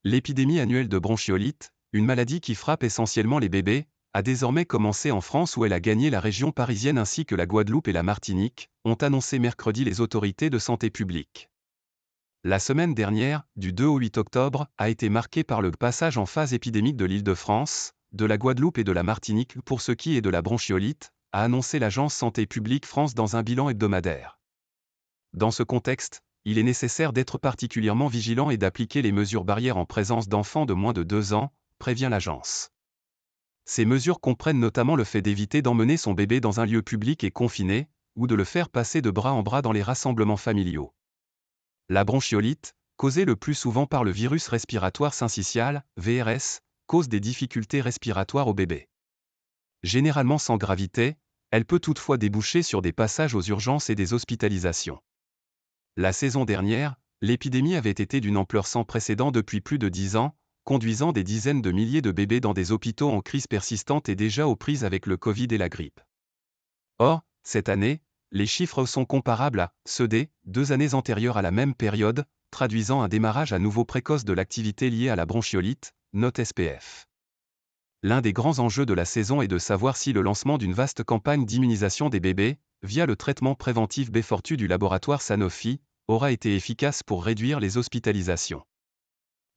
L'épidémie annuelle de bronchiolite, une maladie qui frappe essentiellement les bébés, a désormais commencé en France où elle a gagné la région parisienne ainsi que la Guadeloupe et la Martinique, ont annoncé mercredi les autorités de santé publique. La semaine dernière, du 2 au 8 octobre, a été marquée par le passage en phase épidémique de l'Île-de-France, de la Guadeloupe et de la Martinique pour ce qui est de la bronchiolite, a annoncé l'Agence Santé publique France dans un bilan hebdomadaire. Dans ce contexte, il est nécessaire d'être particulièrement vigilant et d'appliquer les mesures barrières en présence d'enfants de moins de 2 ans, prévient l'agence. Ces mesures comprennent notamment le fait d'éviter d'emmener son bébé dans un lieu public et confiné, ou de le faire passer de bras en bras dans les rassemblements familiaux. La bronchiolite, causée le plus souvent par le virus respiratoire syncytial, VRS, cause des difficultés respiratoires au bébé. Généralement sans gravité, elle peut toutefois déboucher sur des passages aux urgences et des hospitalisations. La saison dernière, l'épidémie avait été d'une ampleur sans précédent depuis plus de 10 ans, conduisant des dizaines de milliers de bébés dans des hôpitaux en crise persistante et déjà aux prises avec le Covid et la grippe. Or, cette année, les chiffres sont comparables à ceux des 2 années antérieures à la même période, traduisant un démarrage à nouveau précoce de l'activité liée à la bronchiolite, note SPF. L'un des grands enjeux de la saison est de savoir si le lancement d'une vaste campagne d'immunisation des bébés, via le traitement préventif Beyfortu du laboratoire Sanofi, aura été efficace pour réduire les hospitalisations.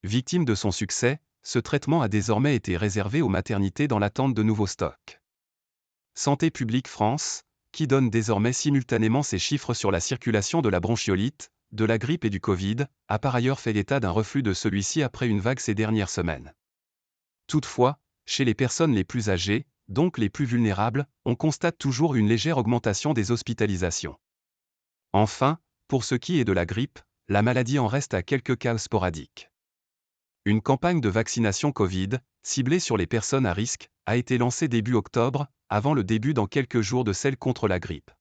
Victime de son succès, ce traitement a désormais été réservé aux maternités dans l'attente de nouveaux stocks. Santé publique France, qui donne désormais simultanément ses chiffres sur la circulation de la bronchiolite, de la grippe et du Covid, a par ailleurs fait état d'un reflux de celui-ci après une vague ces dernières semaines. Toutefois, chez les personnes les plus âgées, donc les plus vulnérables, on constate toujours une légère augmentation des hospitalisations. Enfin, pour ce qui est de la grippe, la maladie en reste à quelques cas sporadiques. Une campagne de vaccination Covid, ciblée sur les personnes à risque, a été lancée début octobre, avant le début dans quelques jours de celle contre la grippe.